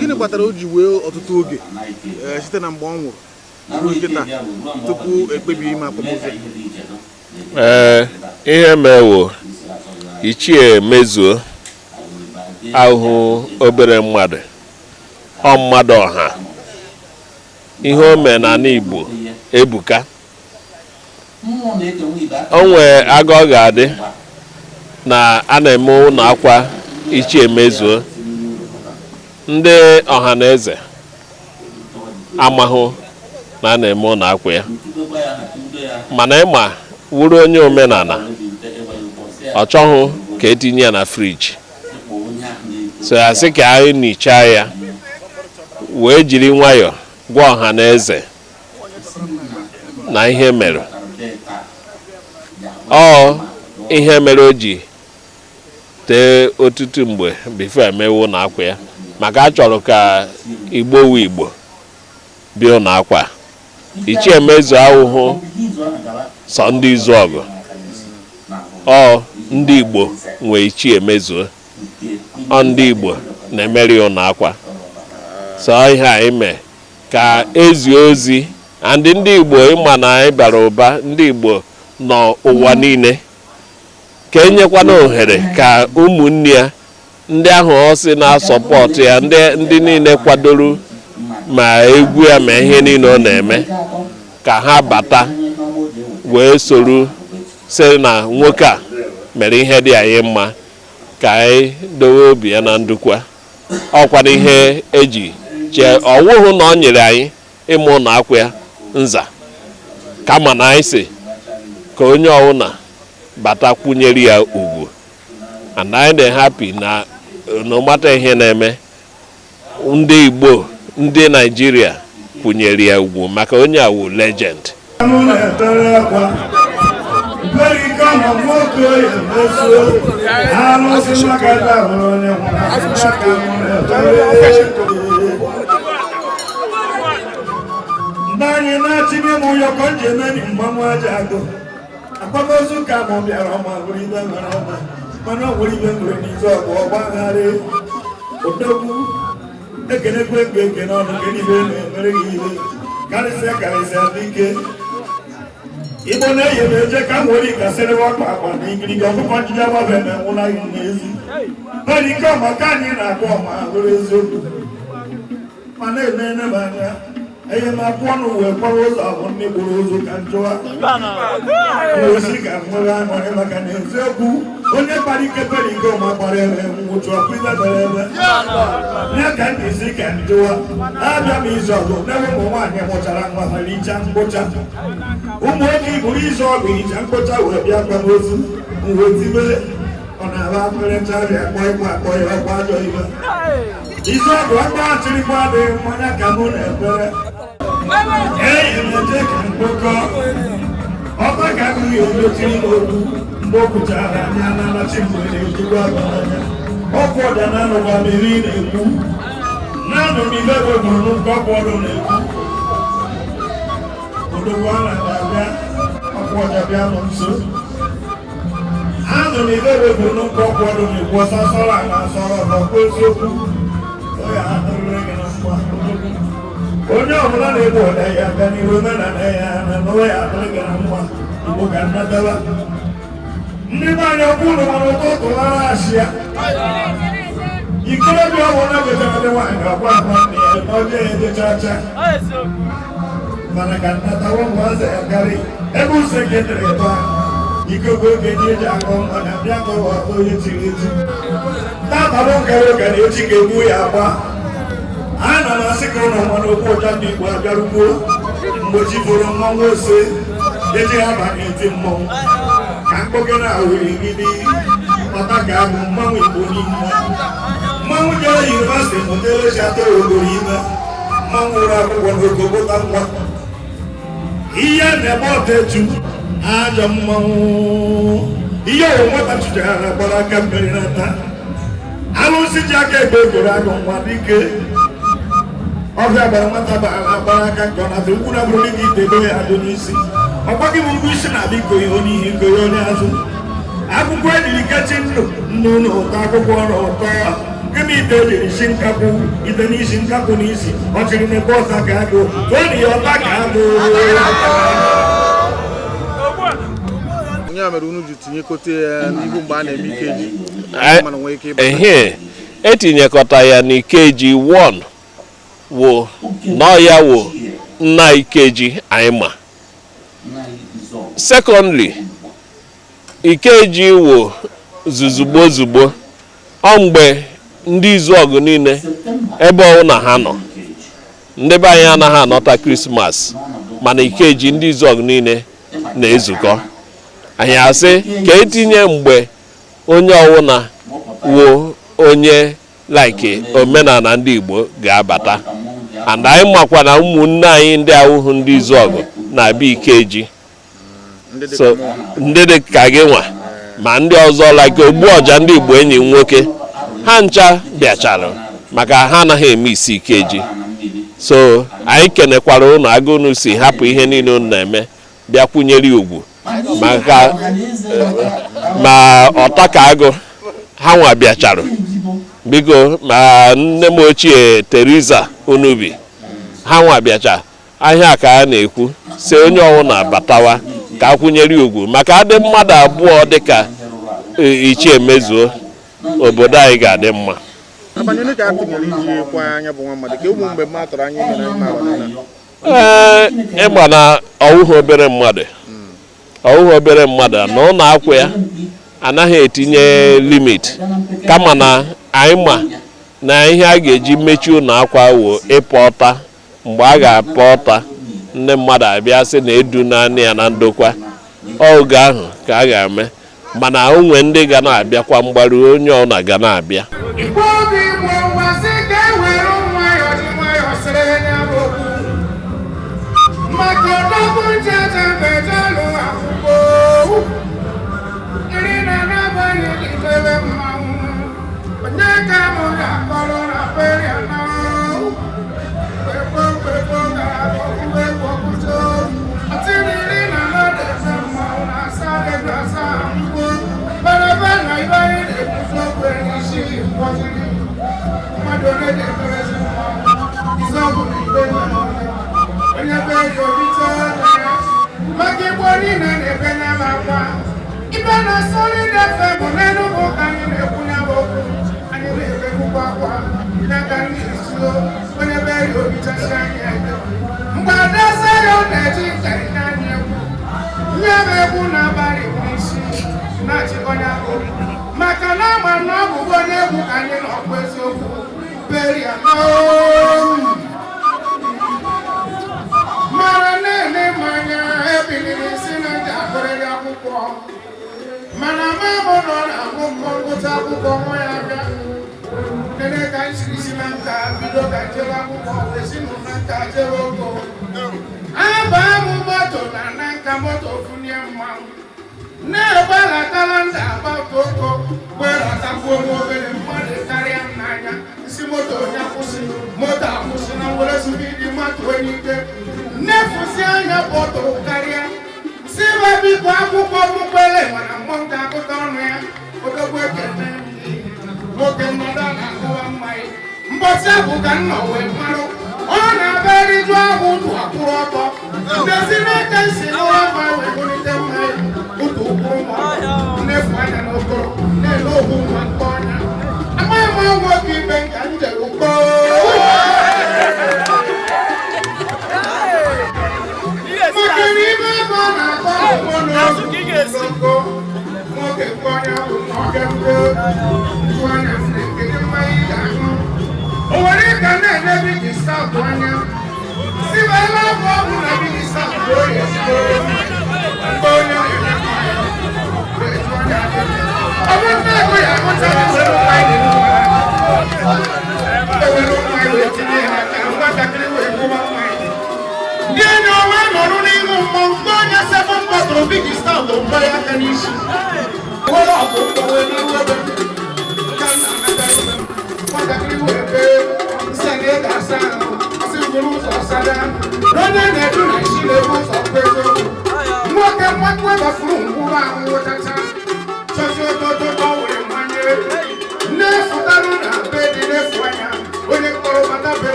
Gịnị kpatara o ji wee ọtụtụ oge site na mgbe ọ nwụrụ ruo nkịta tupu ekpebi ime akwamozu? Ihe mewo Ichie Mezuo ahụhụ obere mmadụ, ọ mmadụ ọha. Ihe o mee n'ala Igbo ebuka. O nwee agụ ọ ga-adị na a na-eme ụlọ akwa Ichie Mezuo. Ndị ọha na eze amahụ na a na-eme ụlọ akwa ya, mana ịma wuru onye omenala ọ chọghị ka etinye ya na friji, so ya sị ka anyị nichaa ya wee jiri nwayọọ gwa ọha na eze na ihe mere. Ọ ihe mere o ji tee ọtụtụ mgbe bifo emewe ụlọ akwa ya, maka a chọrọ ka Igbo wu Igbo bịa ụlọ akwa. Ichie Mezuo ahụhụ sọ ndị izu ọgụ, ọ ndị Igbo nwe Ichie Mezuo, ọ ndị Igbo na-emeri ụlọ akwa. So ihe a ime ka ezi ozi ndị Igbo ịma na anyị bara ụba, ndị Igbo nọ ụwa niile, ka enyekwana ohere ka ụmụnne ya ndị ahụ ọ sị na-asọpọtụ ya, ndị niile kwadoro ma egwu ya ma ihe niile ọ na-eme, ka ha bata wee soro sị na nwoke a mere ihe dị anyị mma, ka anyị dowe obi ya na ndukwa ọkwana ihe eji chee ọwụhụ na ọ nyere anyị ịmụ ụlọ akwụ ya nza kama na anyị si ka onye ọwụna bata kwụnyere ya ugwu and anyị dị happy na no matter ihe na-eme ndị Igbo ndị Naịjirịa kwụnyere ya ugwu maka onye a wụ legend. Ndani na chini mu yoko njemeni mbamu ajago akwagozu ka mo biara ma guri be ngara mana guri be ngure ni zo ko bangare odogu ekene kwe no keni be mere ile karese dike ibo na ye meje ka ngori ka sere wa pa ni ngiri go ko njija wa be me una yezi bali ka makani na ko ma gure zo mana ne banya eye ma kwanu we kwaro za wonni borozo kanjoa o sika mwa na maka ne zeku onye pari ke pari ko ma pare mutu akwida derebe ne ka ndi sika njoa abia mi zo do ne mo wa ne mo tara nwa pali cha mbocha umo ni buri zo bi cha mbocha we bia kwa mozu wo tibe ona ba pere cha bia kwa kwa do ibe izo do kwa chiri kwa de mo na ka mo ne pere hey moje kan boko oba ga mi o lo ti mo mboku jara nyana na chimbo ile kugwa bana opo da na no ba mi ri ne ku na no mi be bo no ko bo do ne ku odo wa na da ya opo da bia no nso ano mi be bo no ko bo do ne ku sa so la na so ro ko ko so ku o ya na re ga na kwa onye ọbụla na-egbu ọda ya ga n'iru omenala ya na n'ụwa ya adịghị na mma Igbo ka nnadaba ndị be anya ọkụ ụlọ nwere ụtọ tụlara asịa ikorobịa ọbụla gechara dị nwaanyị ga-agwa agwa nne ya na ọjọọ ya edechacha mana ka nnatawa ụmụazị ya karị ebe use kedere ebe a ikogo oge ndị eji akọ mma na bịa kọwa onye tiri eti tatabụ nkara oge na echi ga-egbu ya agba ana na asịka ụlọ mmanụ okwu ọcha ndị Igbo abịarugbo mgbochi bụrụ mmanwụ ose eji ha ba n'eti mmọnwụ ka mkpọge na-awụri gidi mata ka abụ mmanwụ Igbo niile mmanwụ jere yunivasịtị mụtelechi atọ ogoro ime mmanwụ ụlọ akwụkwọ n'ogobota nwa ihe na-ebe ọtetu ajọ mmanwụ ihe ọwụ nwata chụchara na gbara aka mmiri na taa alụsị ji aka egbe egoro agụ nwa dike ọbịa gbara nwata gbara aka nke ọ na-atụ ukwu na bụrụ dịka ite ebe ya adụ n'isi ọkwa gị bụ ugwu isi na-abịa iko ihe onye ihe iko ya onye azụ akwụkwọ ejiri kechi nnu na ụtọ akwụkwọ ọrụ ụtọ gịnị ite ejiri isi nkapụ ite n'isi nkapụ n'isi ọ chịrị n'ebe ọta ka agụ tụọ ya ọta ka agụ onye a mere unu ji tinyekote ya n'ihu mgbe a na-eme ikeji mana nwee ike ehe etinyekọta ya n'ikeji 1 wo nọ ya wo nna ikeji anyị ma secondly ikeji wo zuzugbo ọ mgbe ndị izu ọgụ niile ebe ọwụ na ha nọ ndị be anyị anaghị anọta Krismas mana ikeji ndị izu ọgụ niile na-ezukọ anyị asị ka etinye mgbe onye ọwụna wo onye like omenala ndị Igbo ga-abata and anyị makwa na ụmụnne anyị ndị awụhụ ndị izu ọgụ na-abịa ikeji so ndị dị ka gị nwa ma ndị ọzọ like OGBUOJA ndị Igbo enyi nwoke ha ncha bịachara maka ha anaghị eme isi ikeji so anyị kenekwara ụnụ agụ unu si hapụ ihe niile unu na-eme bịa kwụnyere ugwu maka ma ọta ka agụ ha nwa bịachara biko ma nne m ochie Teresa Onubi ha nwa bịacha ahịa ka a na-ekwu si onye ọwụna batawa ka akwụnyere ugwu maka adị mmadụ abụọ dịka ichie mezuo obodo anyị ga-adị mma abanyere ka atụnyere iji kwa anya bụ nwa mmadụ ka ụmụ mgbe m atụrụ anya mere mma ịgba na ọwụghị obere mmadụ na ọ na-akwụ ya anaghị etinye limit kama na anyị ma na ihe a ga-eji mechie ụlọ akwa wo ịpọta mgbe a ga-apọta ndị mmadụ abịa sị na edu naanị ya na ndokwa oge ahụ ka a ga-eme mana onwe ndị ga na-abịakwa mgbaru onye ọbụla ga na-abịa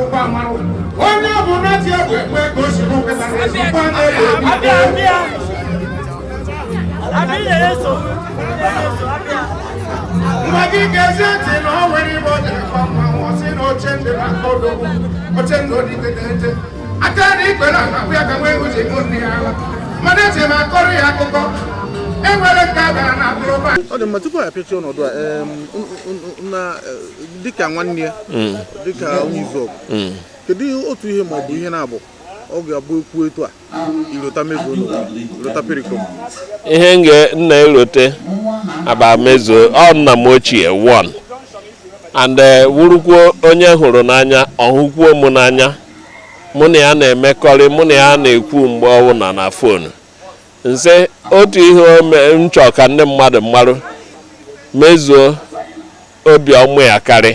akwụkwọ amarụ onye bụ na ti egbe egbe ka o si rụpụta ezigbo mgbe gị ga-ezi ntị na o nwere ibe o jere kwa mmanwụ si na oche ndị na-akọ odogwu oche ndị odigedeje aka na ikpere ahụ ya ka nwee uche bụ nne ya ala mana eji m akọrọ ya akụkọ enwere nke a gara na akụrụba ọ dị mma tupu anyị apịachi ọnọdụ a dịka nwanne ya dịka onye izu ọgụ kedu otu ihe ma ọ bụ ihe na-abụ ọ ga-abụ ekwu etu a ilota mezuo ilota Pericoma ihe nna elote aba mezuo ọ nna m ochie one and wurukwo onye hụrụ n'anya ọhụkwuo m n'anya mụ na ya na-emekọrị mụ na ya na-ekwu mgbe ọwụna na fonu nse otu ihe nchọ ka ndị mmadụ mmarụ mezuo obi ọmụ ya karị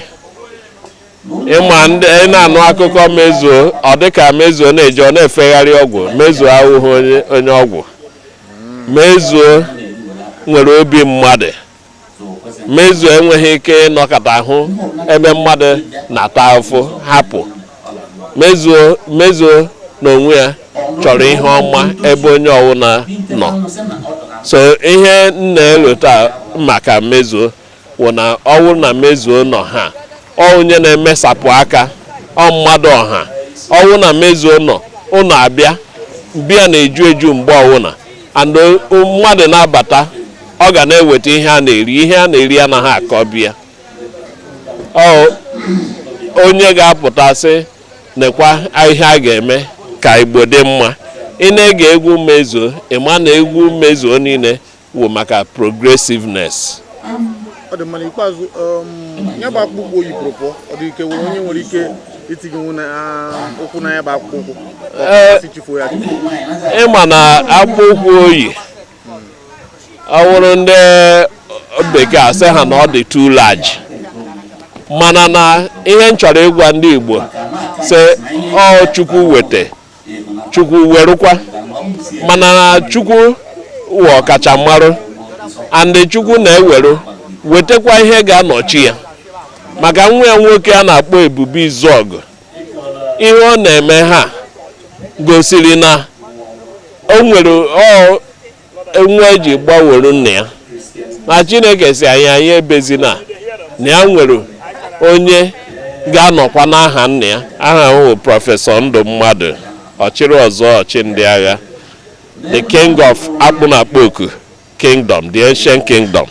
ịma ndị na-anụ akụkọ mezuo ọ dịka mezuo na-eje ọ na-efegharị ọgwụ mezuo ahụhụ onye ọgwụ mezuo nwere obi mmadụ mezuo enweghị ike ịnọkọta ahụ ebe mmadụ na-ata afụ hapụ mezuo n'onwe ya chọrọ ihe ọma ebe onye ọwụna nọ so ihe na-elota maka mezuo wụ na ọwụ na mezuo nọ ha onye na-emesapụ aka ọ mmadụ ọha ọwụ na mezuo nọ ụnọ abịa bịa na-eju eju mgbe ọwụna and mmadụ na-abata ọ ga na-eweta ihe a na-eri anaghị akọ bịa onye ga-apụta sị nekwa ihe a ga-eme ka Igbo dị mma ị na-ege egwu mezuo ịma na egwu mezuo niile wụ maka progressiveness. Ọ dị mma n'ikpeazụ ya bụ akpụkpọ oyi pụrụ ọ dị ike onye nwere ike itinye ụkwụ na ya bụ akpụkpọ ụkwụ ịma na akpụkpọ oyi ọ wụrụ ndị bekee asị ha na ọ dị too large mana na ihe nchọrọ ịgwa ndị Igbo sị ọ Chukwu wete Chukwu werukwa mana na Chukwu wụ ọkachamara and Chukwu na-eweru wetekwa ihe ga-anọchi ya maka nwa ya nwoke a na-akpọ Ebube Izọgụ ihe ọ na-eme ha gosiri na o nwere nwa eji gbaworo nna ya na Chineke si anyị ebezina na ya nwere onye ga-anọkwa n'aha nna ya aha ahụ Prọfesọ Ndụ Mmadụ Ọchịrị Ọzọ Ọchị Ndị Agha the king of Akpụnakpọku kingdom, the ancient kingdom.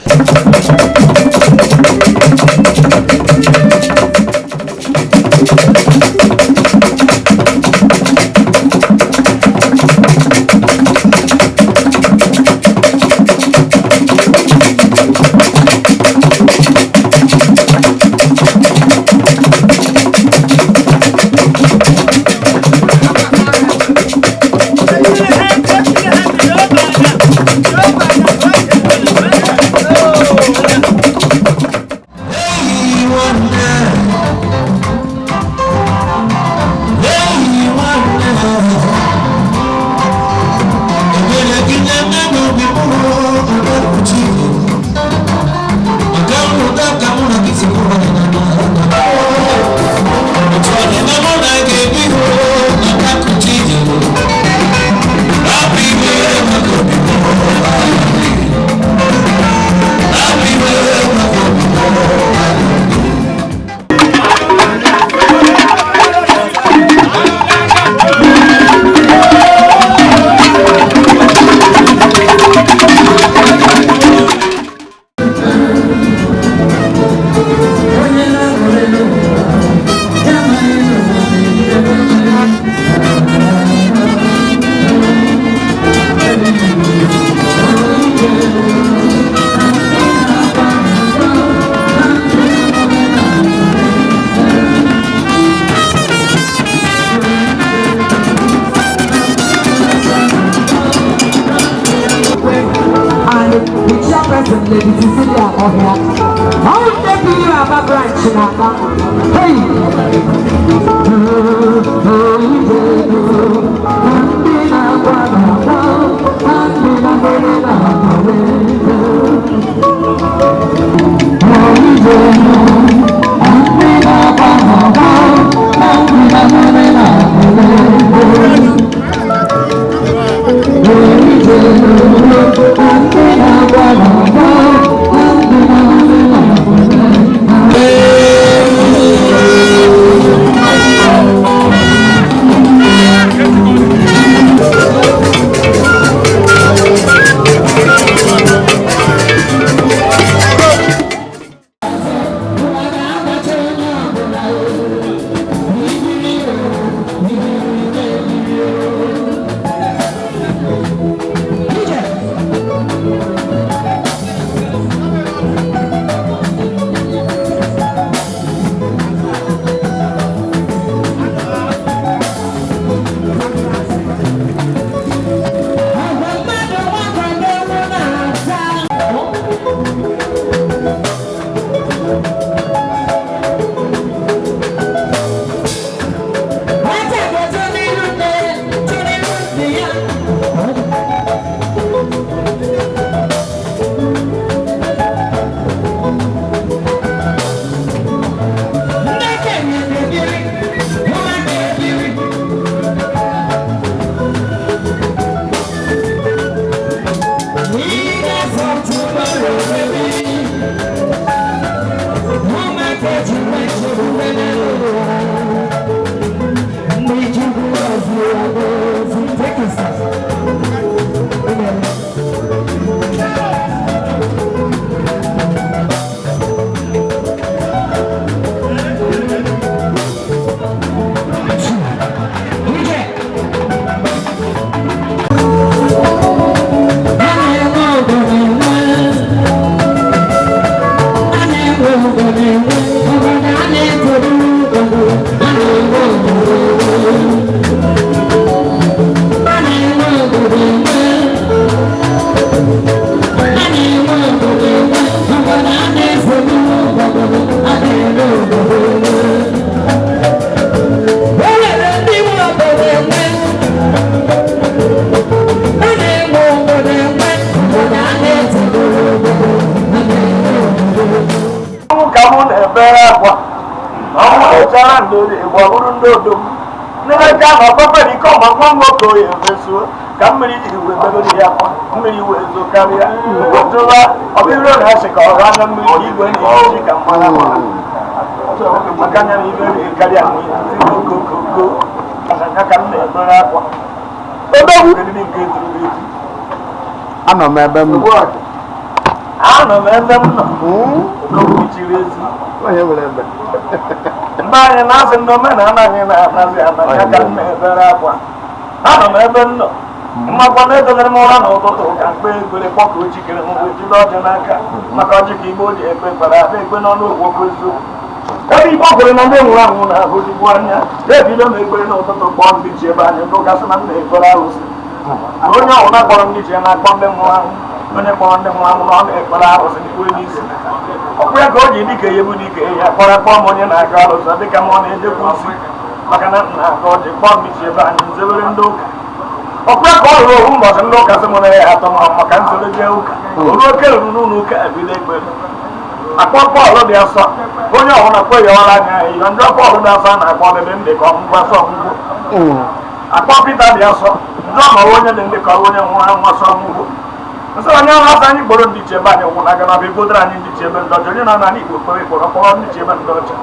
ka na Pericoma nwa nwoke oyi efesuo ka mmiri jiri wee bedoro ya akwa mmiri wee zo karịa wetụla ọbịbịa na-asị ka ọha anya mmiri ka igwe na-eji ka mmara maka anya na ibe karịa okokoko anya ka m na-ebere akwa nke eturu anọ m ebe m nọ odogwu chiri ezi mgbe anyị na-asị ndị omenala anyị na-anazi ananya ka m na-ebere akwa anọ m ebe m nọ mmakwa na-edobere m ụra n'ụtụtụ ka mkpe egbere kpọka ochikere m wee jide ọjị n'aka maka ọjị ka igbo ji ekpe kpara akpa ekpe n'ọnụ okwu eziokwu ebe igbo kwere na ndị nwụrụ anwụ na-ahụ digbu anya ebido m egbere n'ụtụtụ kpọọ ndị ji ebe anyị ndụgasị na m na-ebere arụsị onye ọbụla kpọrọ ndị ji na-akpọ ndị nwụrụ anwụ onye kpọrọ ndị nwụrụ anwụ na ọ na-ekpere arụsị n'ikwe n'isi ọkpụ ya ka o ji dịka ebu dịka ya kpọrọ akpọọ m onye na-aga arụsị dịka m ọ na-ejekwu isi maka na nna aka ọjị kpọọ ndị ji ebe anyị nzebere ndị ụka ọkpụ ya ka ọ rụrụ ohu mbọchị ndị ụka sị m na ya atọ mma maka nzere jee ụka oru oke ruru n'ụlọ ụka ebido ekpere akpọ Pọl dị asọ onye ọbụla kwe ya ọrụ anya ya ndị Pọl dị asọ na-akpọ ọdịdị ndị ka ọmụgwọ asọ ọgwụgwọ akpọ Pita dị asọ ndị ọmara onye dị ndị ka onye nwụrụ anwụ asọ ọgwụgwọ nsọ onye ahụ asọ anyị kpọrọ ndị chebe anyị nwụ na aga na egodoro anyị ndị chebe ndị ọcha onye na na Igbo kpere kpọrọ kpọrọ ndị chebe ndị ọcha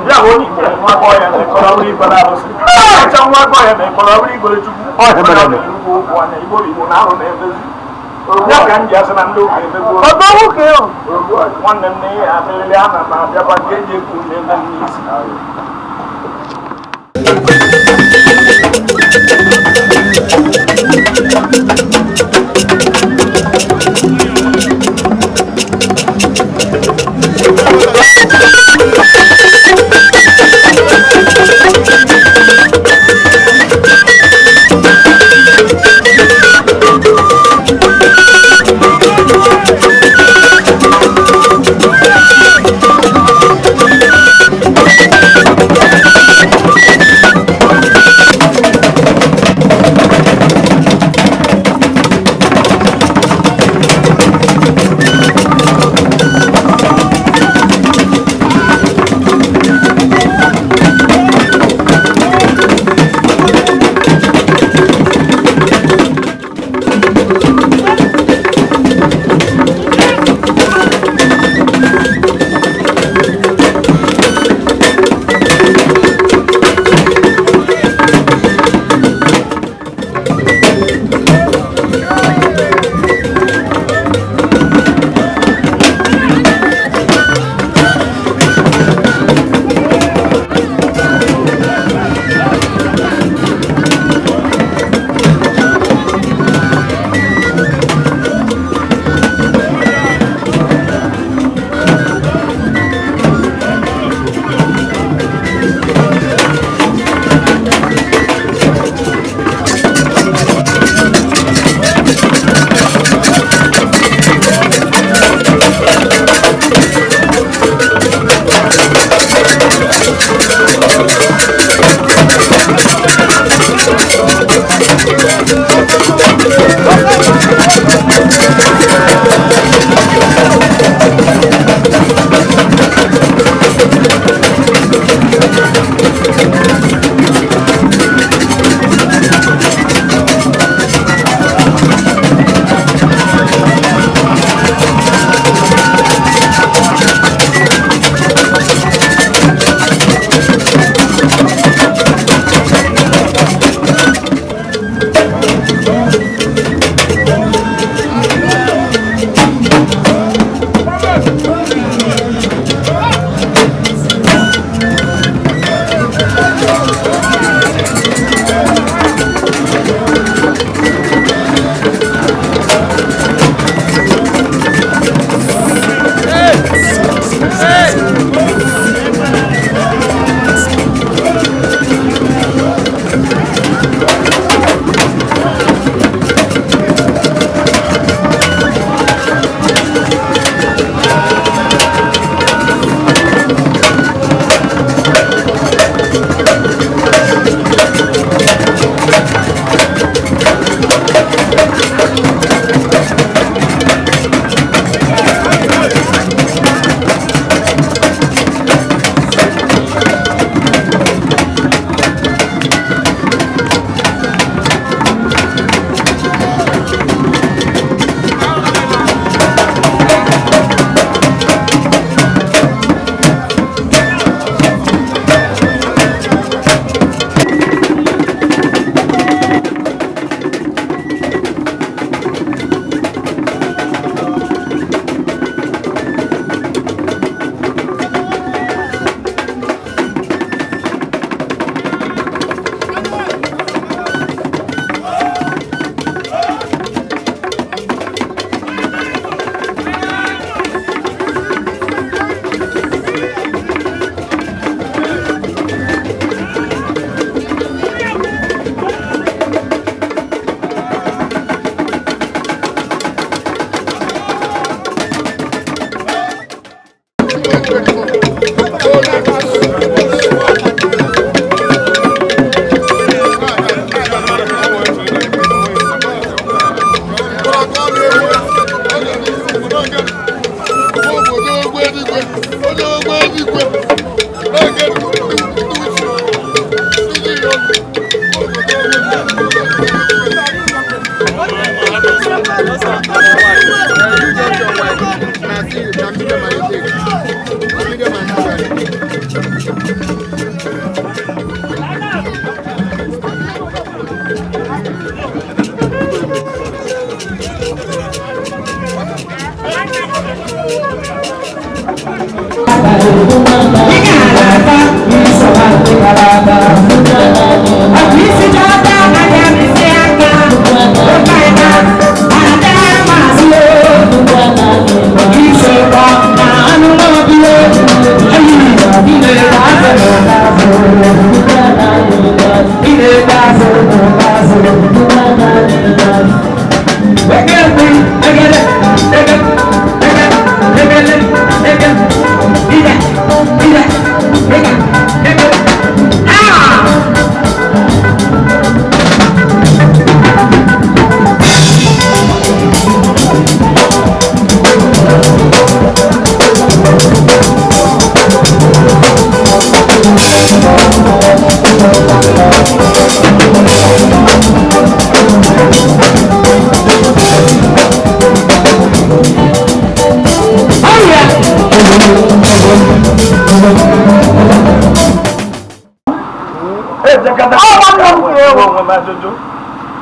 ya bụ onye Igbo nwa akọ ya na-ekọrọ ọrụ ibere arụsị ọcha nwa akọ ya na-ekọrọ ọrụ igbere Chukwu ugwu okwu anya Igbo Igbo na ahụ na-ebezi ya ka m ji asị na ndị ụka emegbuo nwanne m na ihe adịrịrị a na na-abịakwa nke eji ekwu n'ebe m n'isi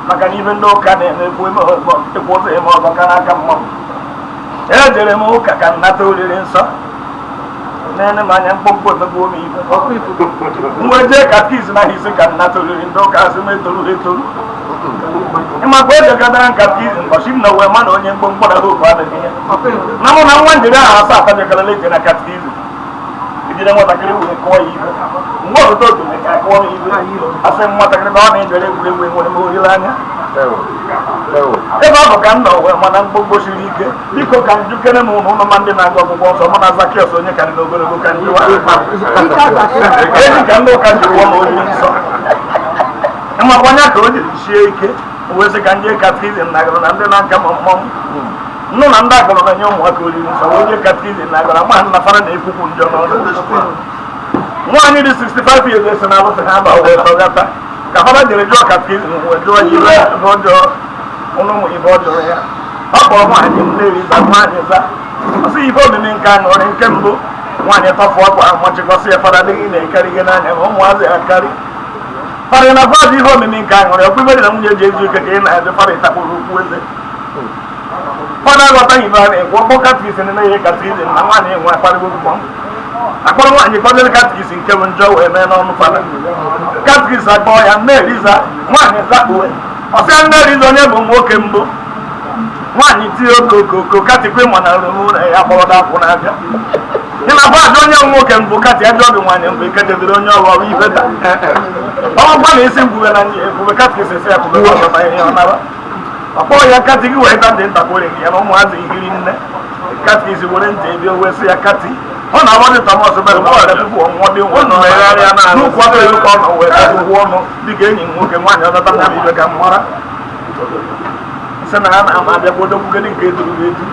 maka n'ibe ndị ụka na-emegbu ekwụsị eme ọzọ ka n'aka mmụọ ejere m ụka ka nnata oriri nsọ na-ene m anya mkpọmkpọ emegbuo m ibe mgbe jee katkizm na isi ka nnata oriri ndị ụka asị m etoru etoru ịmakwa ejekọtara katkizm mbọchị m na uwe ma na onye mkpọmkpọ na hopu adịghị ihe na mụ na nwa njiri ahụ asaa atajekọrọla eje na katkizm ejire nwatakịrị were kụọ ya ibe mgbe ọtụtụ otu ka akụọ m ibe asị m nwatakịrị na ọ na-ejere egwuregwu enwere m orire anya ebe ọ bụ ka m nọ wee mana mgbogbo siri ike biko ka m jukere m ụlọ ma ndị na-agụ ọgwụgwọ nsọ mụ na Zakiọs onye karị na ogologo ka ndị eji ka ndị ụka ji wụọ m oriri nsọ ịmakwanya ka o jiri sie ike wee sị ka ndị katkizm na-agụrụ na ndị na-aka m mmọnwụ nnu na ndị agụrụ na-enye ụmụaka oriri nsọ onye katkizm na-agụrụ ma na fara na-ekwukwu njọ n'ọrụ nwaanyị dị 65 years esi na alụsị ha ba wee tọgata ka fara jere jụọ katkizm wee jụọ ibe ọjọọ ụmụ ibe ọ jụrụ ya ọ kpọrọ nwaanyị mmeri za nwaanyị za ọsị ibe omimi nke aṅụrị nke mbụ nwaanyị tọfụ ọkwa machịkọsị ya fara adịghị na-ekarị gị n'anya ma ụmụazị akarị fara na fadụ ihe omimi nke aṅụrị ọkwa ibe dị na nwunye ji ezu ike ka ị na-adị fara ịtakpụrụ ukwu eze fada aghọtaghị ibe a na-ekwu ọkpọ katkizm na ihe katkizm na nwaanyị enwe akparịgo ụgbọ akpọrọ nwaanyị kwadoro katkizm nke bụ njọ wee mee n'ọnụ fada katkizm akpọọ ya nne Eliza nwaanyị zakpuwe ọsịa nne Eliza onye bụ nwoke mbụ nwaanyị tie okokoko katikwe mana rụrụ ya kpọrọ akwụ na-abịa dị na fadụ onye nwoke mbụ kati ajọ ọdụ nwaanyị mbụ ike debere onye ọghọrọ ibe da ọgwa na esi mgbube na ebube katkizm si ya kwube ọzọta ihe ọ nara ọkpọ ya kati gị wee ta ndị ntakwere ya na ụmụazị ihiri nne katkizm were ntị ebi owe si ya kati ọ na-agba dị Thomas bere mgbe ọrịa tupu ọnwụọ dị n'ụkwụ aka elu ka ọ nọ wee ụgwọ ọnụ dịka enyi m nwoke nwaanyị ọdọta nya ibe ka m mara sị na ha na-ama abịakwa odokwugedi nke eduru edu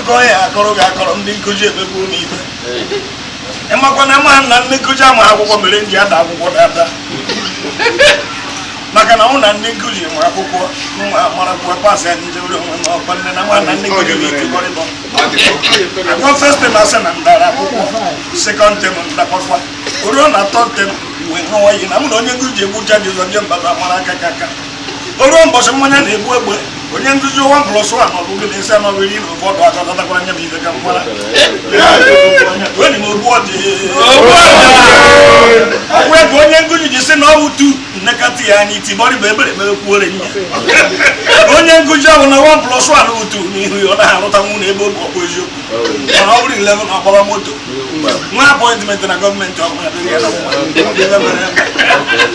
akụkọ ya akọrọ ndị nkụzi emegbu n'ikpe ịmakwa na ama na ndị nkụzi ama akwụkwọ mere nji ada akwụkwọ dada maka na mụ na ndị nkụzi ma akwụkwọ marakwa pasị anyị jewere onwe m ọkwa nne na ma na ndị nkụzi bụ ikekọrịbọ agwọ first term asị na ndara akwụkwọ second term ndakwakwa oruo na third term wee ṅụọ iyi na mụ na onye nkụzi egbucha jizọ je mbata mara aka kaka oruo mbọchị mmanya na-egbu egbe onye nkụzi 1+1 ọbụghị na-esi anọbiri na ụfọdụ akọtakwara anya m ibe ka mgbara enyi m OGBUOJA ọgwụ ego onye nkụzi ji si na ọwụ tu nnekata ya anya itibọrị bụ ebere mekwuore nye onye nkụzi ahụ na 1+1 utu n'ihu ya ọ na-arụta nwụ na ebe ọ bụ ọkwa eziokwu mana ọ bụrụ 11 ọgbara moto nwa apọịntmentị na gọọmenti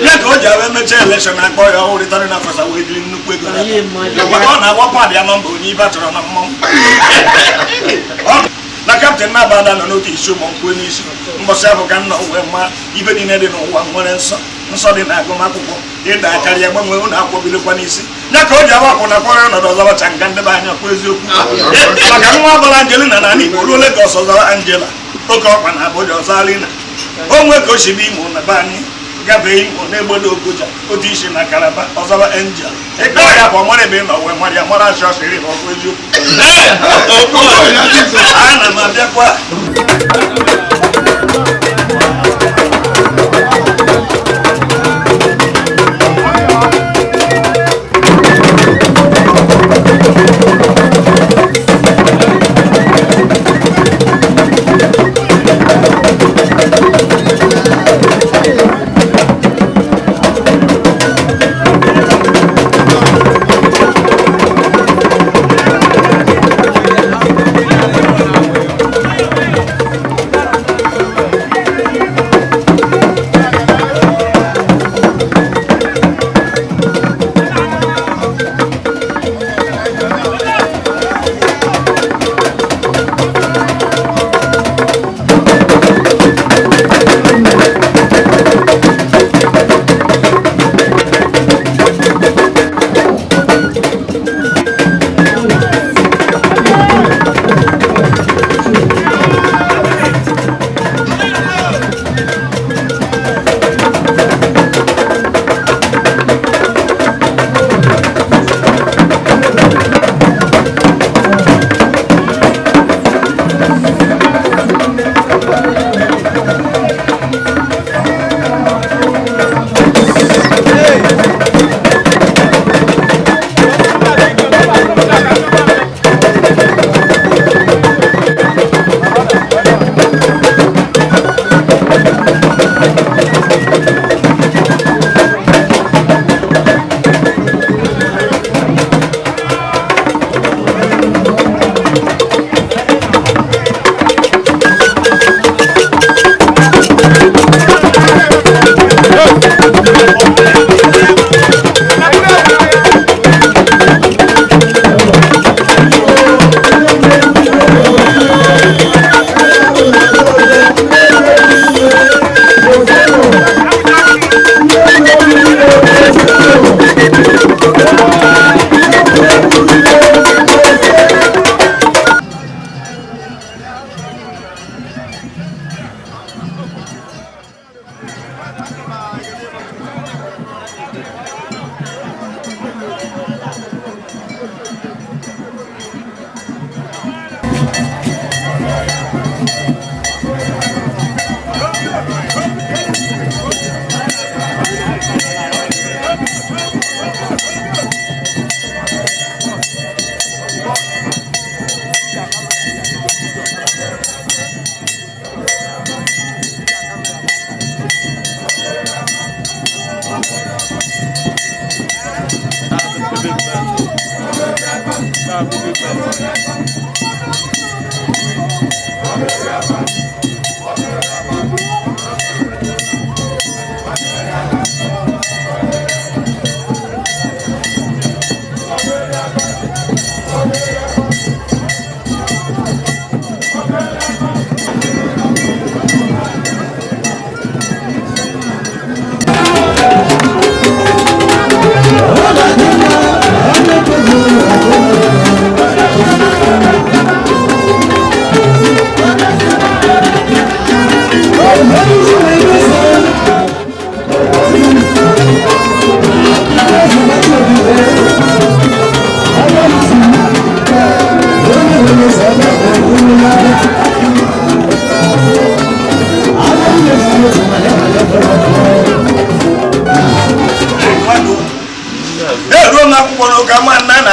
ya ka o ji ahụ emechaa elekshọn akpọ ya ọhụrụ rịtarị na fasa wee jiri nnukwu ego ọ na-agwa paadị ya nọmba onye ibe achọrọ na mmọnwụ na kaptịn na-abada nọ n'otu isi ụmụ nkwue n'isi mbọsị ahụ ka nna wee ma ibe niile dị n'ụwa nwere nsọ dị na agụmakwụkwọ ịda akarịa gbanwee ụlọ akwụkwọ bilekwa n'isi ya ka o ji agbapụ na kwara ọnọdụ ọzọbacha nga ndebe anya kwa eziokwu maka nwa agbara Angelina na ala Igbo ruo Legọs ọzọba Angela oke ọkpa na Abuja ọzọ Alina o nwee ka o si bụ Imo na be anyị gabee Imo na-egbodo Ogoja otu isi na Kalaba ọzọba Angel ịkpọ ya bụ ọmara ebe nọ wee mara ya mara achị ọsịrị na ọkwa eziokwu ana m abịakwa Oh,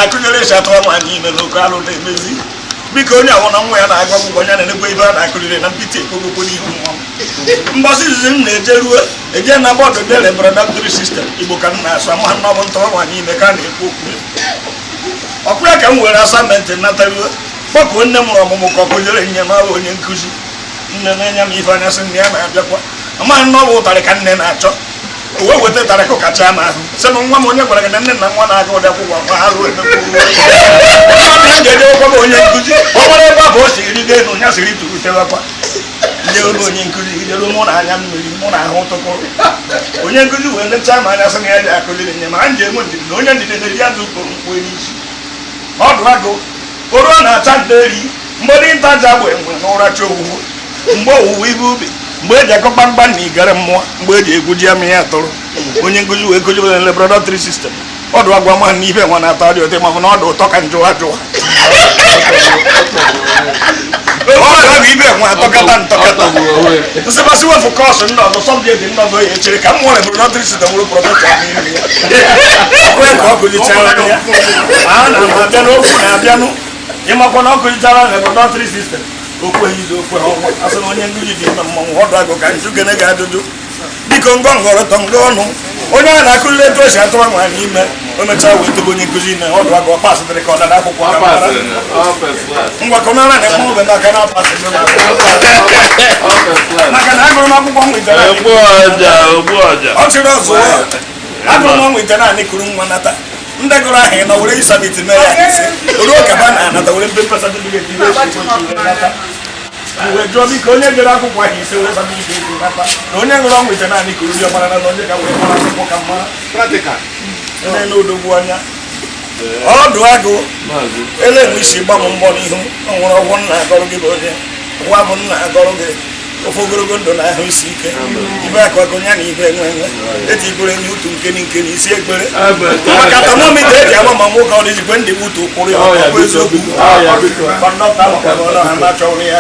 na-akụnyere shatụ ma n'ime n'oke alụ na-emezi biko onye ahụ na nwa ya na-agwa akwụkwọ ya na-enekwa ibe a na-akụrire na mpịtị ekpogokwo n'ihu nwa m mbọsị izizi m na-eje ruo eje na bọọdụ de reproductory system igbo ka m na-asụ ama nna bụ ntọrọ nwa n'ime ka a na-ekwu okwu ọkụ ya ka m were asamentị nataruo kpọkuo nne m mụrụ ọmụmụ ka ọ kụnyere nye n'ọrụ onye nkụzi nne na-enye m ife anya sị nne ya na-abịakwa amaghị nna ọ bụ ụtarị ka nne na-achọ o wee weta ụtarị ka kacha n'ahụ sị na nwa m onye gwara gị na nne na nwa na-aga ụdị akwụkwọ ma ha ruo ga-ejewekwa onye nkụzi ọ gbara ebe a bụ o siri go elu nya siri turutewakwa ndị olu onye nkụzi gidere mụ na anya mmiri mụ na ahụ tụkụrụ onye nkụzi wee lechaa ma anya sị na ya ji akụziri nye ma nje enwe ndidi na onye ndidi na-eri azụ ụkpụrụ mkpụ n'isi ọdụ agụ oruo na-acha nteri mgbe dinta ji agba enwe na ụracha owuwu mgbe owuwe ibe ubi mgbe eji akọ gbamgbam na igere mmụọ mgbe eji egwuji ama ya atụrụ onye nkụzi wee kụzi were laboratory system ọdụ agwa ma na ibe nwa na-atọ dị ụtọ ma na ọdụ ụtọ ka njụwa jụwa ọdụ ibe nwa atọkata ntọkata nsịbasị wefu kọọsụ ndị ọzọ sọbjekti ndị ọzọ ya echere ka m nwere laboratory system were prọfesọ n'ime ya ọkụe ka ọ kụzichara ya a na-abịa n'okwu na-abịanụ ịmakwa na ọ kụzichara laboratory system okwu ehizi okwu ọnwa asị na onye nkụzi dị ime mmanwụ ọdụ agụ ka njụ gene ga ajụjụ biko ngọ ngọrọtọ ngọ ọnụ onye a na-akụziri etu esi atụrụ nwa n'ime o mechaa wee tobe onye nkụzi na ọdụ agụ ọpasịtịrị ka ọ dara akwụkwọ ngwakọnara na eme obe n'aka na apasị maka na agụrụ m akwụkwọ nwetara ọ chịrị ọzọ agụrụ m nweta naanị kuru nwa nata ndị gụrụ ahụ na were isabiti mee ya ise oruo ka ba na-anata were mpepe satịfiketi wee jụọ biko onye jere akwụkwọ ahụ ise were satịfiketi nata na onye gụrụ ọnwụ ite naanị kuru ndị ọmara na onye ka wee mara akwụkwọ ka mma onye na-odogbu anya ọdụ agụ ele enwe isi gba m mbọ n'ihu ọ nwere ọgwụ nna agọrụ gị bụ onye nwa bụ nna agọrụ gị ofe ogologo ndụ na ahụ isi ike ibe akwago nya na ibe enwe enwe eti igbere nye utu nkeni nkeni isi ekpere maka tamomita eji ama ma nwoke ọ dịjikwe ndị utu kwụrụ ya ọkụ eziokwu kọndọkta makọrọ ha na-achọrọ ya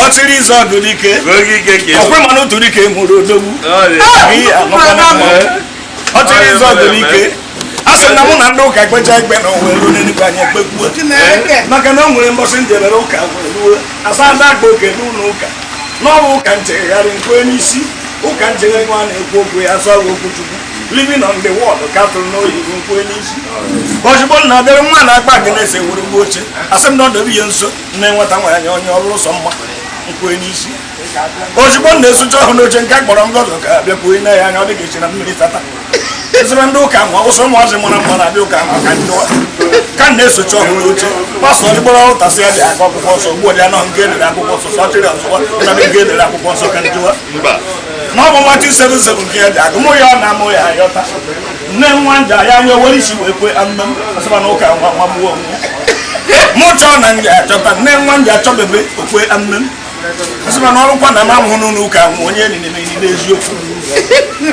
ọtịrị izu ọgụ dike ọkwe mana otu dike mụrụ odogwu ọtịrị izu ọgụ dike asị na mụ na ndị ụka kpecha ikpe na onwe ruo n'eluigwe anyị ekpekpuo maka na o nwere mbọsị njebere ụka wee ruo asa ndị agba oke n'ụlọ ụka n'ọbụ ụka nchegharị nkwe n'isi ụka nchegharị nwa na-ekwu okwu ya sọ okwuchukwu living on the world katụrụ n'oyibo nkwe n'isi ozugbo na abịara nwa na-akpa gị na-ese were ugbo oche asị m na ọdọbe ihe nso nne nweta nwaanyị onye ọrụ ụsọ mma nkwe n'isi ozugbo na-esucha ọhụrụ n'oche nke kpọrọ ngọzọ ka bịakwuo na ya anya ọ dị ga-eche na mmiri tata ezigbo ndị ụka ma ụsọ ụmụazị mara mma na-abịa ụka ma ka njọwa ka na-esochi ọhụrụ n'oche pastọ ọdịgbọrọ ụtasị ya dị aga akwụkwọ nsọ ugbu ọdị anọ nke edere akwụkwọ nsọ sọchịrị ọzọwa ụtadị nke edere akwụkwọ nsọ ka njọwa na ọ bụ Matiu 7:7 nke ya dị aga mụ ya ọ na-amụ ya ayọta nne nwa nja ya anya were isi wee kwe amem asịba na ụka nwa magbuo onwe mụ chọọ na nja achọta nne nwa nja achọbebe okwe amem asịba na ọrụkwa na ma mụhụ n'ụlọ ụka nwụ onye enyi n'eziokwu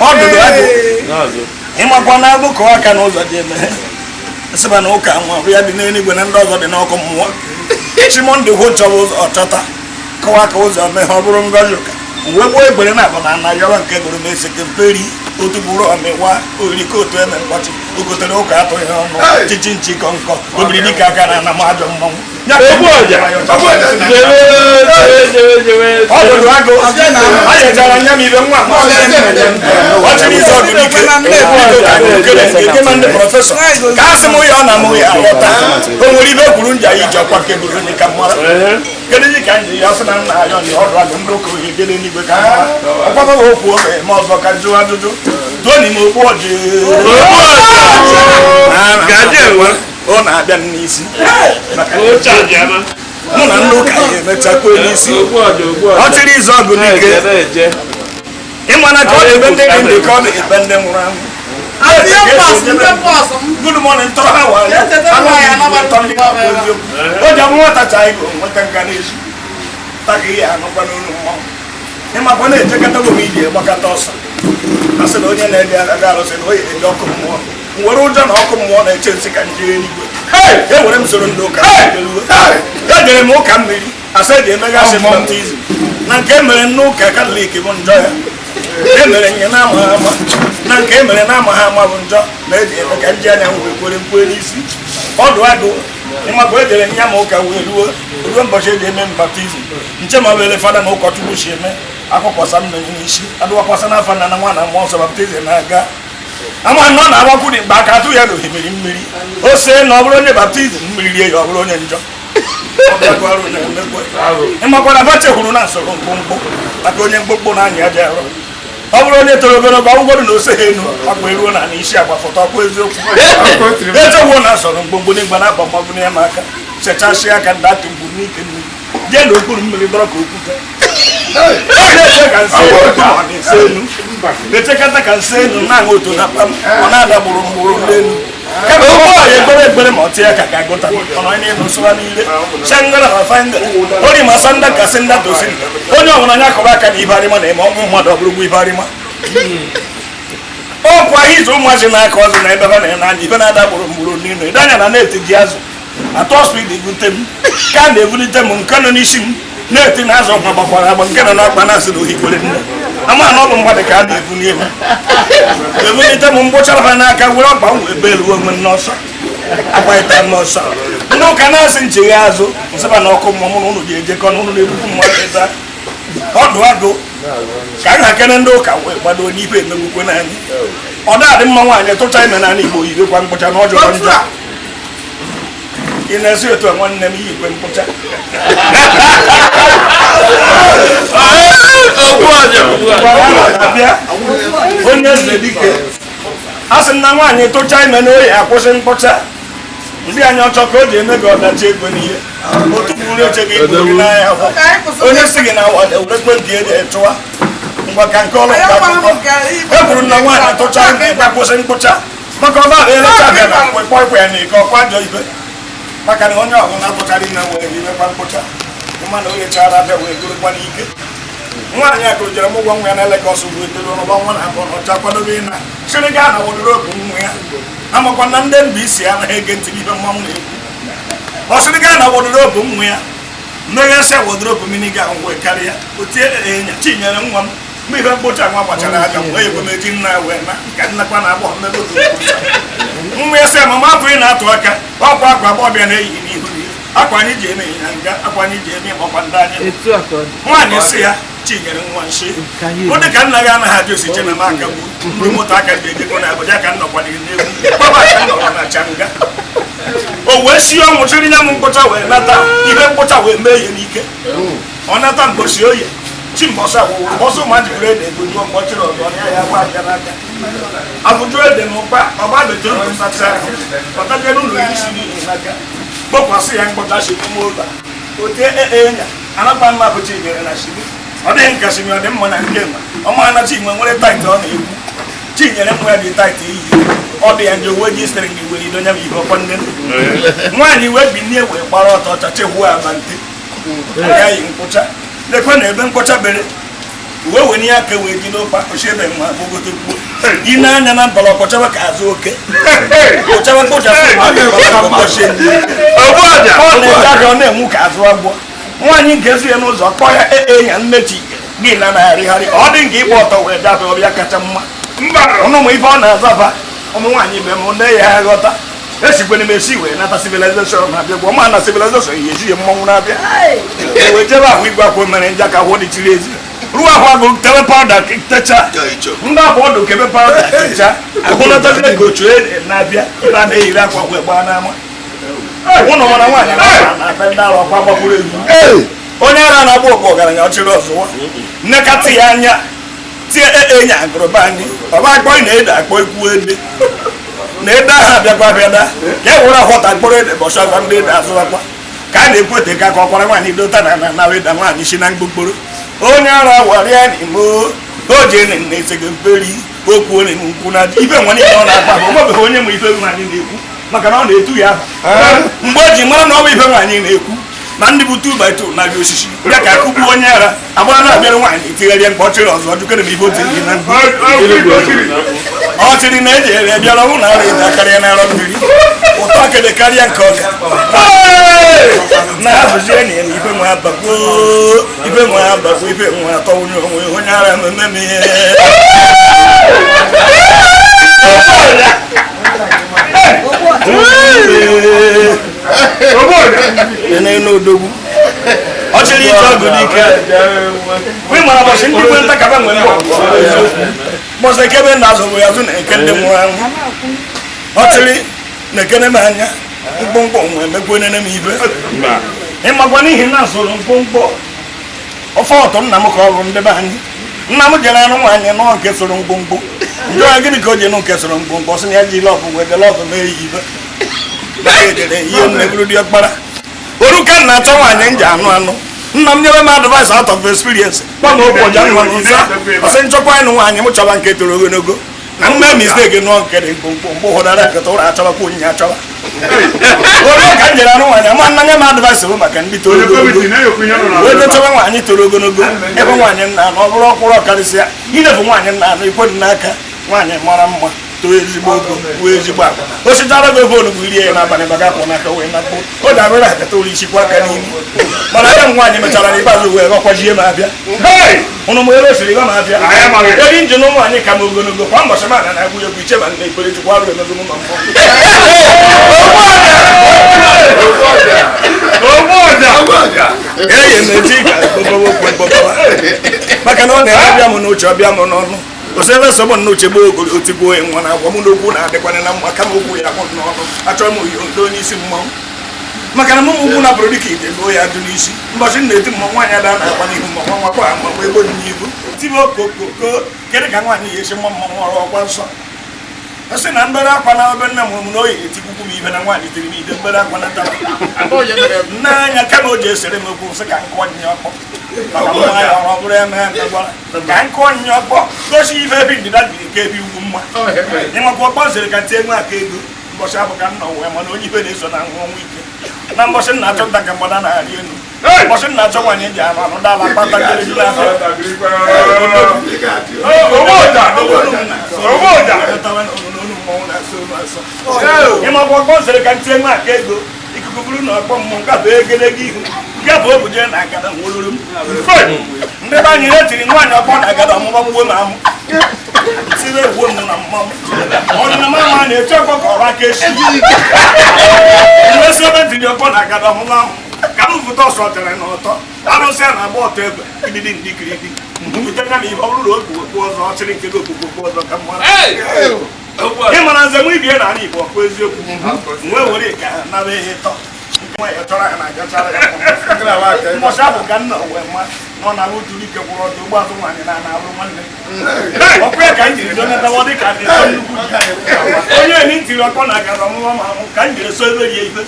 ọ dụrụ agụ ịmakwa na agụ kọọ aka n'ụzọ dị eme asịba na ụka nwa ọrụ ya dị n'eluigwe na ndị ọzọ dị n'ọkụ mmụọ chimondị hụ chọrọ ụzọ ọchọta kọwa ka ụzọ mee ọ bụrụ ngọzi ụka uwe gboo egbere na abụ na ana yọrọ nke goro m eseke mperi otu bụrụ ọmịwa oriri otu eme mkpọchi ogotere ụka atụghị ọnụ chichi nchi kọnkọ obiri dịka aka na ana m ajọ mmanwụ ọdụdụ agụ anyechara nya m ibe nwa ọchịrị izu ọgụ n'ike nke ma ndị prọfesọ ka asị m ya ọ na amụ ya alọta o nwere ibe kwuru nja iji ọkwa kebụrụ onye ka mara kedu ji ka nji ya sị na nna ya ọdụ ọdụ agụ ndị ụka ohe gede n'igwe ka mara ọkpata ha okwu oge ma ọzọ ka jụọ ajụjụ duo n'ime okpu ọjị ọ na-abịa n'isi mụ na ndị ụka ya emechakwa n'isi ọ chịrị izu ọgụ n'ike ịmana ka ọ dị ebe ndị dị ndị ka ọ dị ebe ndị nwụrụ anwụ good morning tọrọ ha wa ya o ji abụ nwatacha ego nweta nka n'ezu taga ihe anụkwa n'olu mmanwụ ịmakwa na-ejekọta gome iji gbakọta ọsọ a sị na onye na-ede agaghị arụsị na oyi eji ọkụ mmụọ nwere ụjọ na ọkụ mmụọ na-eche nsị ka nje eluigwe ewere m soro ndị ụka ejere m ụka mmiri asa eji emegasị baptizim na nke emere n'ụka katọlik bụ njọ ya emere nye na-amaghị ama na nke emere na-amaghị ama bụ njọ na eji eme ka nje anya wee kwere mkpụrụ n'isi ọdụ agụ ịmakwa ejere nya ma ụka wee ruo ụbọchị eji eme m baptizim nche ma bere fada na ụkọchukwu si eme akwụkwọsa m n'isi adụwakwasa n'afọ na nwa na mmụọ nsọ baptizim na-aga ama nọ na-agbakwu dị mgbe aka atụ ya na ohimiri mmiri o see na ọ bụrụ onye baptizim mmiri rie ya ọ bụrụ onye njọ ịmakwara bache hụrụ na nsoro mkpụmkpụ maka onye mkpụmkpụ na-anya aja arụ ọ bụrụ onye toro ogologo ọgwụgwọrụ na ose ha enu akpa eruo na isi agba fọtọ ọkwa eziokwu echewuo na nsoro mkpụmkpụ n'igba na akpa mgbagbu n'ime aka sechasịa aka ndị atụ mgbu n'ike mmiri jee na okpuru mmiri dọrọ ka okwute echekata ka nse enu na-aṅụ otu na pam ọ na-ada gburugburu n'elu kama ụgbọ ya ekpere ekpere ma ọ tie ka ga-agụta ọnụsụra niile ori ma sanda ka senda dozi onye ọbụla anya kọrọ aka na ibarịma na-eme ọnwụ mmadụ ọbụrụgbu ibarịma ọkwa izu ụmụazị na-aka ọzọ na ebe ha na-anya ibe na-ada gburugburu n'elu ede anya na na-eti ji azụ atọ spid ebute m ka a na-ebulite m nke nọ n'isi m na-eti na azụ ọkwa gbakwara agba nke nọ n'akpa na-asị na ohikwere nne ama na ọ bụ mmadụ ka a na-ebuli elu ebulite m mgbụchara ha n'aka were ọgba m wee beruo onwe n'ọsọ agbaịta n'ọsọ ndị ụka na-asị ncheghe azụ nsịba na ọkụ mmụọ na ụnụ ga-ejekọ na ụnụ na-ebukwu mmadụ ebe ọdụ agụ ka nha kene ndị ụka wee gbado n'ife emegbukwe n'anya ọ na-adị mma nwaanyị tụcha ime n'ala Igbo yibekwa mkpụcha na ọjọọ njọ ị na-esi otu a nwanne m iyi ikwe mkpụcha onye eze dike a sị na nwaanyị tụcha ime na oyi akwụsị mkpụcha ndị anyị ọchọ ka o ji eme gị ọdachi ego n'ihe otu bụrụ eche gị igbo gị n'anya onye si gị na werekwe dị eji echụwa ngwa ka nke ọrụ nke akụkọ e kwuru na nwaanyị tụcha ime akwụsị mkpụcha maka ọba ahụ elecha na kwekwa ikwe ya na ike ọkwa ajọ ibe maka na onye ọbụla tụchara ime wee imekwa mkpụcha ịma na o rechara abịa wee gorokwa n'ike nwaanyị a gụrụ jere m ụgwọ nwa ya na Legọs bụ etoro n'ọgba nwa na abụọ na ọcha kwadobe ịna chịrị gaa na wodrobu nwa ya amakwa na ndị Mbaise anaghị ege ntị n'ibe mmanwụ na-ekwu ọ sịrị gaa na wodrobu nwa ya mmeghasịa wodrobu mini ga wee karịa otie enya chinyere nwa m mgbe ibe mkpocha nwa gbachara aka m wee ekwemeji nna wee na ka nnakwa na-agba mmebe otu mwe se mama bu na to aka akwa akwa bo bia na yi ni hu akwa ni je me nga akwa ni je me bokwa ndanye etu akọ nwa ni se ya chinyere nwa nshi o de ka nna ga na ha josi chena maka bu ndi moto aka de de ko na boja ka nno kwa ni newu baba ka nno na changa o we si o mutiri nya mu nkota we nata ibe nkota we me ye nike onata mbosi oye chimbosa wo boso ma di grade go do mo tiro do ya ya wa ga na ka afujo de mo pa baba be to no satsa pata ke no lo isi ni naka bokwa si ya nkota shi mo ba o te enya anapa ma ko chi gere na shi o de nka shi mi o de mo na nke ma o ma na chi mo nwere tight o na ewu chi nyere mo ya di tight yi o de njo we ji string ni we do nya mi ko pon den nwani we bi ni e we gbara oto cha che hu abante ya yi nkota le kwa na ebe nkota bere we we ni aka we ji no pa o shebe mo agogote ku ina anya na balo ko chawa ka azu oke o chawa ko ja ko she ni obuoja o le ja ro na mu ka azu agbo nwani nke su ye no zo ko ya enya nneti gi na na hari hari o di ngi bo to we da to bia kacha mma mba ono mo ifa na azaba o mo nwani be mo na ya gota esi kwene mesi we na ta civilization na bia bo ma na civilization ye ji mo na bia we je ba wi gwa ko mere nja ka ho di chirezi ruwa ho go tele powder techa nda bo do kebe powder techa akono ta le go chue na bia ira na ira kwa we gba na ma wono wana nwani na benda ro kwa gbapuru ezu onye ara na gbo gbo garanya ochiri ozuwa nekati ya anya tie enya agroba anyị baba agbo na eda akpo ekwu ede na eda ha bịa kwa bịa da ya wura hota gboro ede bo sha ndị eda azụrakwa ka na ekwete ka ka ọkwara nwanyị dota na weda nwanyị shi na mgbogboro onye ara wari ya ni mo oje ne ne se gemperi okwu ne nkwu na ibe nwani ọ na-akpa bụ mo be onye mu ife nwanyị na-ekwu maka na ọ na-etu ya mgbe o ji mara na ọ bụ ife nwanyị na-ekwu na ndị bụ 2x2 na bi osisi ya ka akụgbu onye ara agbara na-abịara nwaanyị itigharịa mgbe ọ chịrị ọzọ jukere m ife otu ihe na ọ chịrị na eji ere bịara ọnwụ na ara ede karịa na arọ mmiri ụtọ akede karịa nke ọga na abụzi enyi ya na ife nwe abagbo ife nwe abagbo ife nwe atọ onye onwe onye ara mmemme ihe ene no dogu ochiri jogo dike we mara bo shin dikwe nta kaba ngwe mo se kebe na zo ya zu na kende mu an ochiri na kene ma anya gbongbo nwe megwe nene mi ibe e magwa ni hin na so gbongbo ofo to nna m ka ọrụ ndị be anyị nna m jere anụ nwaanyị nọ nke soro gbongbo ndị a gịnị ka o je nụ nke soro gbongbo sị na ya ji lọbụ wede lọbụ mee ibe ihe mmegoro dị ọkpara oruka na achọ nwaanyị nji anụ nna m nyere m advice out of experience gbanwe ụbọja nwa n'ụzọ ọsị nchọkwa ịnụ nwaanyị m chọba nke toro ogologo na mme mistake nụọ nke dị mkpụmkpụ mgbe ụhụdara nketa ụra achọbakwa onyinye achọba oruka m jere anụ nwaanyị ama nna nye m advice bụ maka ndị toro ogologo wee chọba nwaanyị toro ogologo ebe nwaanyị nna anụ ọ bụrụ ọkwụrụ ọkarịsịa ilefu nwaanyị nna anụ ikwe dị n'aka nwaanyị mara mma to ezigbo ogo wee ezigbo akwa o sichara go fonu bụ iri ya n'abalị baga akwụ n'aka wee nakpo o dabere akata olu isikwa aka n'imi mana ya nwaanyị mechara n'ikpeazụ wee gọkwajie m abịa ụnụ m ere osiri gọ m abịa ebe njin ụmụ anyị ka m ogologo kwa mbọchị m ana na-agwụ egwu iche ma na ekpere chukwu arụ emego m eye na-eji ka ekpokọwa maka na ọ na-abịa m n'uche ọbịa m n'ọnụ osebe sobo n'uche gboo ogolo otigbuo nwa na agwa m n'okwu na-adịkwana na mma kama okwu ya kwụ n'ọnụ achọrọ m oyido n'isi mmanwụ maka na mụmụ ugwu na bụrụ dịka ide goo ya dị n'isi mbọchị na-eti mma nwaanyị ada na-akwa n'ihu mmanwụ nwakwa amagba ego dị n'ihu tibe okokoko kedụ ka nwaanyị ya esi mma mmanwụ ọrụ ọkwa nsọ ọ sị na mbere akwa na obe nna mụrụ m na oyi etikwukwu m ibe na nwaanyị tiri m ide mbere akwa na taba n'anya kama o ji esere m okwu sị ka nkụọ nye ọkpọ ka nkụ onye ọkpọ gosi ife ebe ndịda biri ka ebe ugwu mma ịnwekwa ọkpọ zere ka ntie nwe aka ego mbọchị abụ ka nna wee mana onye ife na-eso na nwa ọnwa ike na mbọchị nna achọ nta ka mgbada na-arị elu mbọchị nna achọ nwaanyị ji anụ anụ dala kpata jelejile afọ ịmakwa ọkpọ zere ka ntie nwe aka ego ikuku bụrụ na ọkpọ mmụọ gafe egedege ihu gafe obuje na agada nwoluru m ndị be anyị retiri nwaanyị ọkpọ na agada ọmụma mgbo na amụ sire egwu m na mmanwụ ọdịna mama na-eche ọkpọ ka ọrụ aka echi mmesi ebe tiri ọkpọ na agada ọmụma ahụ ka m fụta ọsọ tere na ụtọ arụsị a na-agba ọtọ egbe ididi ndikiridi mpụtara na ihe ọ bụrụ na okpukpu ọzọ ọchịrị nke gị okpukpu ọzọ ka mma ị mara nze m ibie n'ala Igbo ọkwa eziokwu wee were ka naba ihe tọ chọrọ ya na agachara ya mbọchị ahụ ka nna wee mma nọ na ụtụrụ ike kwụrụ ọdụ ụgbọ azụ nwaanyị na arụ nwanne ọkwa ya ka m jiri donetawa dị ka dị nnukwu onye eni ntiri ọkọ na agara ọmụma ma ahụ ka m jiri so ebe rie ife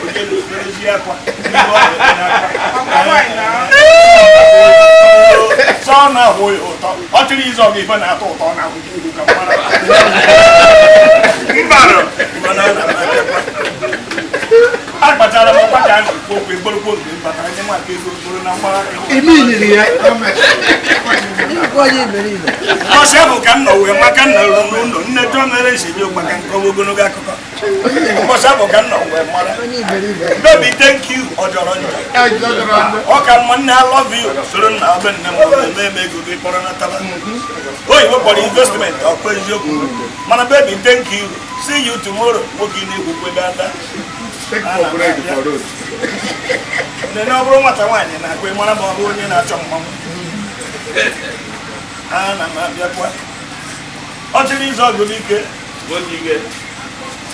ojeezi akwa sọ na-ahụ ya ụtọ ọ chịrị izu ọga ife na-atọ ụtọ na ahụ uru ka mara akpachara m ọkwa ka a na-ekwu okwu egborokwo mgbe m batara nye maka ego okporo na mgbara ọsị bụ ka m nọ wee maka nna ruo n'ụlọ nne jụọ mere nsogbu maka nke ogologo akụkọ ụbọchị bụ ka m nọ wee mara baby thank you ọ jọrọ njọ ọ ka mma nne I love you soro nna ọbe nne m eme ego gị kpọrọ natala oyibo kpọrọ investment ọkwa eziokwu mana baby thank you see you tomorrow nwoke na-ekwukwe dada nne na ọ bụrụ nwata nwaanyị na-akwa mara ma ọ bụ onye na-achọ mmanwụ ana m abịakwa ọ chịrị izu ọgụ n'ike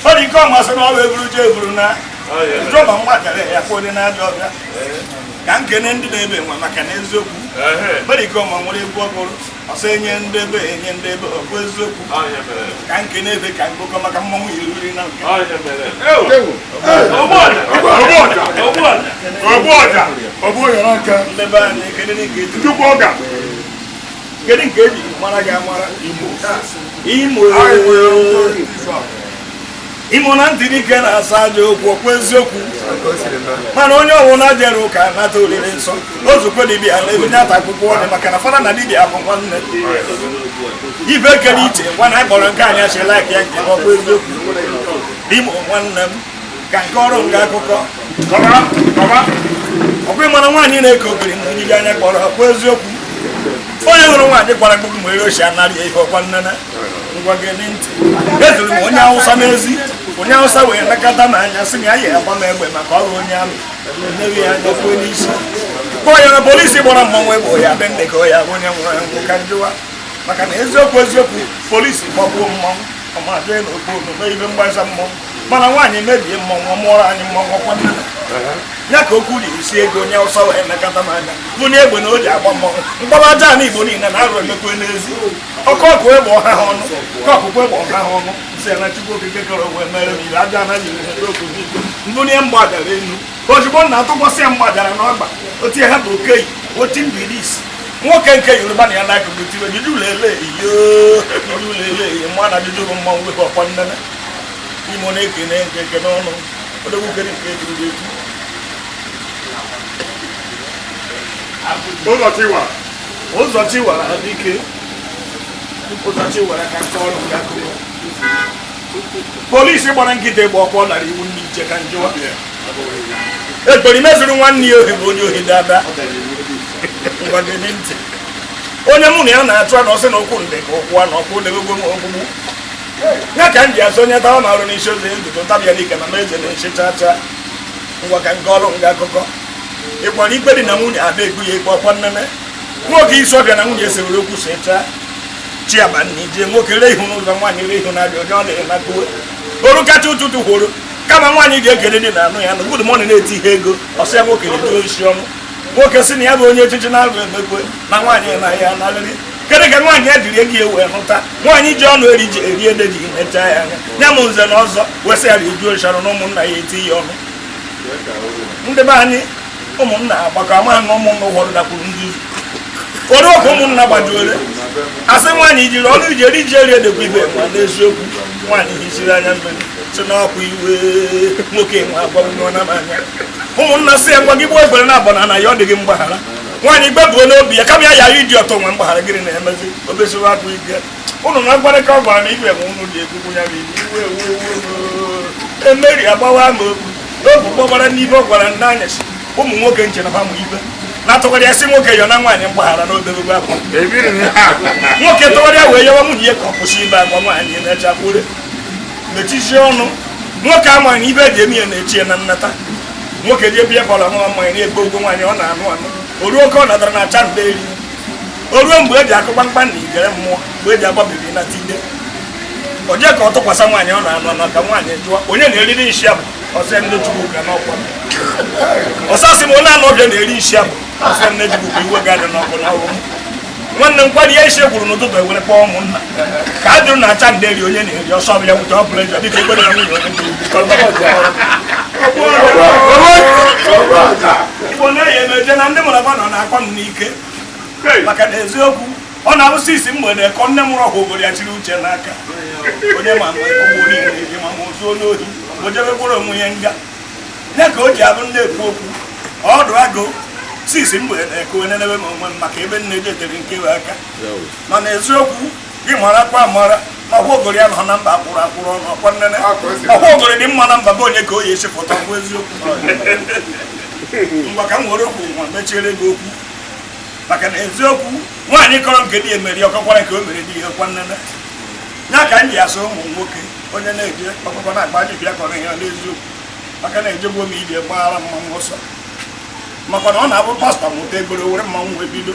ọ dị ike ọmasị na ọ bụ eburu je eburu na jọba mgbakara ya kwa onye na-aja ọbịa ka nkene ndị na-ebe nwa maka na eziokwu Pericoma nwere egwu ọgụrụ ọsọ enye ndị ebe ọkwa eziokwu ka nkene ebe ka ngụkọ maka mmanwụ iriri na nke ndebe anyị kedu nke eji mara gị amara imo na ntị dike na-asa aja okwu ọkwa eziokwu mana onye ọbụla jere ụka nata oriri nsọ ozukwe dibịa na-ebunye ata akwụkwọ ọdị maka na fada na dibịa bụ nwanne ibe kere iche nwa na akpọrọ nke anyị achị laik ya nke ọkwa eziokwu imo nwanne m ka nke ọrụ nga akụkọ ọkwa ịmara nwaanyị na-eke okiri na onyiri anya kpọrọ ọkwa eziokwu onye hụrụ nwaanyị gwara gbugbu nwere ochi anarị ya ihe ọkwa nnene ngwa gị ntị ezuru m onye Awụsa n'ezi onye Awụsa wee nakọta n'anya sị na ya yi agba m egbe maka ọrụ onye amị nnewe ya anya kwuo n'isi kpọọ ya na polisi gbara mmanwụ egbe ya be ndị ka ọ ya onye nwụrụ anwụ ka njụwa maka na eziokwu polisi gbagbuo mmanwụ ọmadị n'okpuru mee ibe mgbasa mmanwụ mana nwaanyị mebie mmanwụ mụọrọ anyị mmanwụ ọkwa nnene ya ka okwu dị isi ego onye Awụsa wee nakọta n'anya bunye egbe na o ji agba mmanwụ mgbawa aja na Igbo niile na-arụ emekwe n'ezi ọkọkụ egbe ọha ha ọnụ ọkụkụ egbe ọha ha ọnụ si na Chukwu okike kọrọ wee mere m ire aja anaghị mbunye mgbadara enu ozugbo na atụkwasị ya mgbadara n'ọgba otie ha bụ okeyi oti mbilisi nwoke nke Yoruba na ya na-akụgbu tiri ojiji ụlele ihe mma na ajụjụ bụ mmanwụ wepụ ọkwa nnene imo na-ekene nke n'ọnụ odogwukere nke ejiri ekwu ụzọ chiwara dike ụzọ chiwara ka nke ọrụ ga akụkọ polisi gbara nkịta egbe ọkpọ lara iwu ndị iche ka njụwa ekperi mezuru nwanne ya ohi bụ onye ohi dada ngwa gị ntị onye mụ na ya na-achụ na ọsị na ụkwụ ndị ka ụkwụ na ọkwụ debego m ogbugbu ya ka m ji azụ onye tawa marụ n'isi oze ezuto tabịa n'ike na meze na-eche chacha ngwa ka nke ọrụ nga akụkọ ịkpọrọ ikpe dị na nwunye ada egbu ya ikpe ọkwa nnene nwoke isi ọbịa na nwunye sewere okwu secha chiabanna ije nwoke ree ihu n'ụzọ nwaanyị ree ihu na-abịa onye ọ na-enakpuwe oru kacha ụtụtụ kworo kama nwaanyị ga-ekele dị na anụ ya na good morning na-eti ihe ego ọsịa nwoke na-eji osi ọnụ nwoke si na ya bụ onye echichi na-arụ emekwe na nwaanyị na ya narịrị kedụ ka nwaanyị ejiri ego ewe hụta nwaanyị ji ọnụ eri ede ji necha ya anya ya ma nze na ọzọ wesị ya riju ocharụ na ụmụnna ya eti ya ọnụ ndị be anyị ụmụnna agbakọ amaghị na ụmụnna ụfọdụ dakwuru nduzi ụfọdụ ọkụ ụmụnna gbajuore asị nwaanyị jiri ọnụ iji eri ji eri edekwa ibe ma n'eziokwu nwaanyị hichiri anya mmiri si n'ọkwa iwe nwoke nwa agwagwụnọna m anya ụmụnna si ya ngwa gị gbuo egbere na abana na ya ọ dị gị mgbaghara nwaanyị gbebuo n'obi ya kama ya yara iji ọtọ nwe mgbaghara gịrị na-emezi obesiwe akwa ike ụnụ na mgbarịka ọ gwara na igwe nwe ụnụ ji egbugbu ya bụ iwe emeri agbawa ma okwu Obu gbara n'ibe ọ gwara ndị anyasị ụmụ nwoke nche na famụ ibe na-atụgharịa sị nwoke yọ na nwaanyị mgbaghara n'obebegbe akwa nwoke tụgharịa wee yọwa nwunye ya ka ọ kwụsị ibe agwa nwaanyị na-echa kwure mechizie ọnụ nwoke amaghị ibe eji eme ya na-echi ya na nnata nwoke ji ebie bọla nwa mmanya na-egbe ogwo nwaanyị ọ na-anụ anụ o ruo oke ọ natara na acha nde eri o ruo mgbe eji akụ kpamkpam na igere mmụọ mgbe eji agba bebi na tide o jee ka ọ tụkwasị nwaanyị ọ na-anụ anụ ka nwaanyị jụọ onye na-eriri nshi abụ ọsịa nne Chukwuka n'ọkwa ọsasị m onye anụ ọbịa na-eri nshi abụ ọsịa nne Chukwuka iwe ga-adị n'ọkụ n'ọrụ nwanne m kwado ya isi gwuru n'ụtụtụ ewere kpọọ ụmụnna ka a jụrụ na acha nde eri onye na-eri ọsọ ọbịa nwute ọ bụla eji dịka egbere na nwunye onye Igbo na-eyi emeje na ndị mụrụ nọ na-akọ m n'ike maka na eziokwu ọ na-abụsị isi mgbede kọ nne mụrụ ọhụ obodo ya chiri uche n'aka onye ma ma ozu onye ohi o jebe gwụrụ onwe ya nga ya ka o ji abụ na-ekwu okwu ọdụ agụ si isi mgbede na-ekowe n'ebe ma onwe m maka ebe nne jetere nkewe aka mana eziokwu gị mara kwa amara ọhụ ogori ya nọ na mba akwụrụ akwụrụ ọnụ ọkwa nnene ọhụ ogori dị mma na mba bụ onye ka o yi esi pụta bụ eziokwu mgbe ka m were okwu nwa mechiere gị okwu maka na eziokwu nwaanyị kọrọ nke dị emeri ọkọkwara nke o mere dị ihe kwa nnene ya ka m ji asụ ụmụ nwoke onye na-eje ọkụkọ na-agba anyị bịa kọrọ ihe n'eziokwu maka na ejegbuo m ije gbaghara mmanwụ ọsọ maka na ọ na-abụ pastọ mụta egboro were mmanwụ wee bido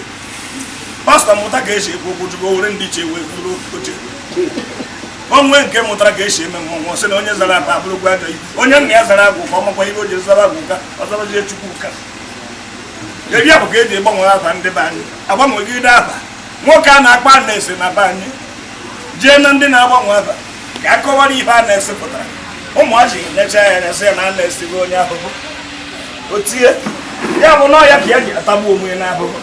pastọ mụta ka esi ekwu okwu chukwu were ndị iche wee buru oche onwe nke mụtara ka esi eme mmanwụ sị na onye zara aba abụrụgwa ajọ ibe onye nna ya zara agwụ ka ọ makwa ihe o ji zara agwụ ka ọ zarazie Chukwuka eri ya bụ ka eji gbanwere aba ndị be anyị agbanwegide aba nwoke a na-akpa na-ese na be anyị jee na ndị na-agbanwe aba ka a kọwara ihe a na-ese pụtara ụmụaji necha ya na-ese na a na-esiri onye ahụhụ o tie ya bụ na ọya ka ya ji atagbu onwe ya n'ahụhụ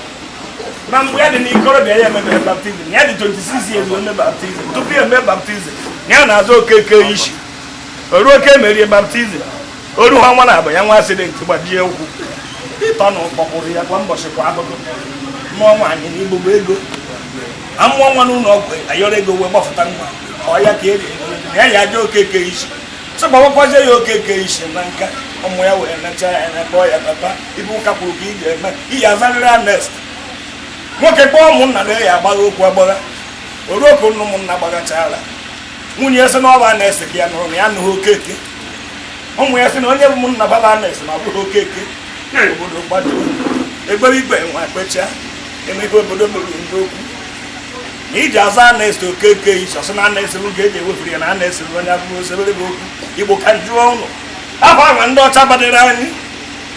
na mgbe ya dị n'ikorobịa ya emebere baptizim ya dị 26 years eme baptizim tupu ya eme baptizim ya na-azụ okeke isi oru oke merie baptizim oru ha nwa na-agba ya nwa asidenti gbajie ụkwụ ịtọ na ụkpọkwụrụ ya kwa mbọchị kwa ahụhụ mụọ nwaanyị na igbogbo ego amụọ nwa n'ụlọ ọgwụ ayọrọ ego wee gbafụta nwa ọya ka eri ya ya aja okeke isi sọgbawakwazie ya okeke isi na nka ụmụ ya wee necha ya anya kpọọ ya papa ibu ụka kwuru ka ị ga-eme iyi azarịrị anest nwoke kpọọ ụmụnna na ya agbagha okwu agbagha oruoke ụmụnna gbagachara nwunye ya sị na ọba na-ese ka ya nụrụ na ya nụghị okeke ụmụ ya sị na onye bụ ụmụnna baba na-ese ma ọ bụghị okeke obodo gbajuo egbere igwe nwa kpechaa emebe obodo mere ndị okwu na iji aza na-ese okeke isi ọsị na na-esere oge eji ewefere ya na a na-esere onye abụghị osebere gị okwu Igbo ka njụọ ụlọ afọ ahụ ndị ọcha gbadere anyị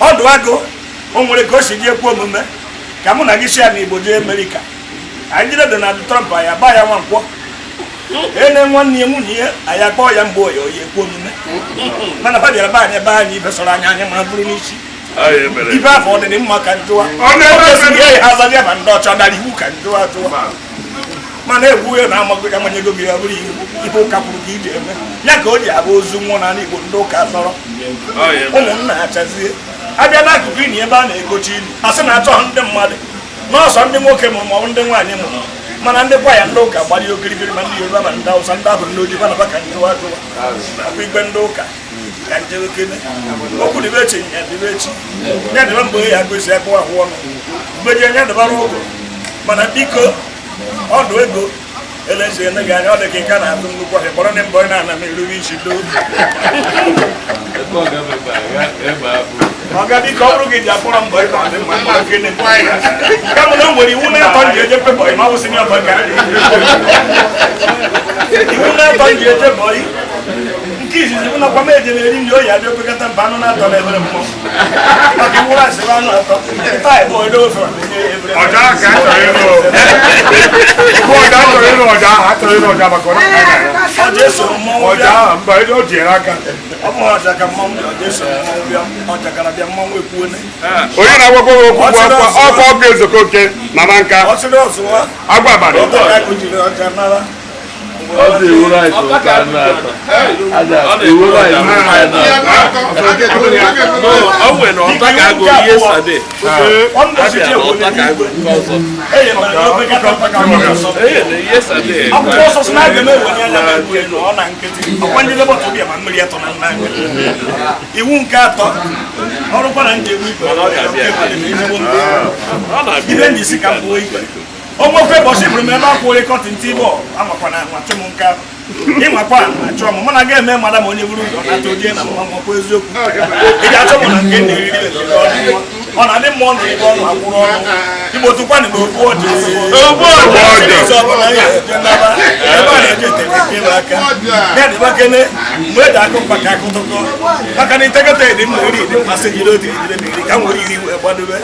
ọdụ agụ o nwere ka o si ji ekwu omume ka mụ na gị shia na Igbo jee Amerịka anyị jide Donald Trump anyị agba ya nwankwọ ene nwanne ya nwunye ya anyị akpọọ ya mgbe oyi oyi ekwu omume mana ba bịara be anyị ebe anyị besọrọ anyị anya ma bụrụ n'isi ibe afọ ọ dị mma ka njụwa ihe ha azazi ma ndị ọcha dara iwu ka njụwa ajụwa mana egwu ya na-amago ya manyego gị ya bụrụ ibe ụka kwuru ka iji eme ya ka o ji abụ ozu nwụọ n'ala Igbo ndị ụka zọrọ ụmụnna achazie abịa n'akụkụ ini ebe a na-egochi ili asị na-achọ ndị mmadụ n'ọsọ ndị nwoke mụrụ maọbụ ndị nwaanyị mụrụ mana ndị kwa ya ndị ụka gbara okirikiri ma ndị Yoruba ma ndị Hausa ndị ahụ ndị oji banaba ka njụwa ajụwa akwa igbe ndị ụka ka njewe kene okwu dịbe echi nya dịbe echi ya dịbe mgbe ya gosi akpụwa ahụ ọnụ mgbe ji anya dịbara ụgwọ mana biko ọdụ ego elezie ene gị anya ọ dị ka ịka na-azụ nnukwu ahịa kpọrọ ndị mbọ ị na-ana m erube isi doo ọga biko ọ bụrụ gị ji akpọrọ mbọ ịka ọ dị mma mma okene kama na o nwere iwu na-atọ nji eje pebọ ma ọ bụsị na ọbọ ka iwu na-atọ nji eje bọị nke izizi bụ nakwa m eje na-eri nri oyi adị opekata mba anụ na-atọ na ebere mmụọ maka iwụrụ asịrị anụ atọ taa ebe odo ofe ọja eso mmọnwụ ọja ka mmọnwụ ọja eso mmọnwụ bịa ọja gara bịa mmọnwụ ekwuone onye na-agwakwa okwu ọkwa ọkụ ezokoke na nka ọsịrị ọzụwa agwa abalị jiri ọja nara iwu nke atọ ọrụkwa na njem igwe ibe ndị isi ka mbụ igwe ọmọkwe bọsị bụrụ m ebe akwụrụ kọtịntị ibe amakwa na nwachụ m nka ịnwakwa achọ m mana ga eme mmadụ ma onye bụrụ ụzọ na toje na mmakwa eziokwu ị ga-achọ m na nke na-eriri ọ na-adị mma ọnụ ebe ọnụ akwụrụ ọnụ igbo tụkwa na okwu ọjị ebe a na-eje etekele aka ya dịba kene mgbe eji akụ maka akụtụkọ maka na itekọta edi m na eri edi mmasị jiri otu ejire mmiri ka m nwere iri wee gbadobe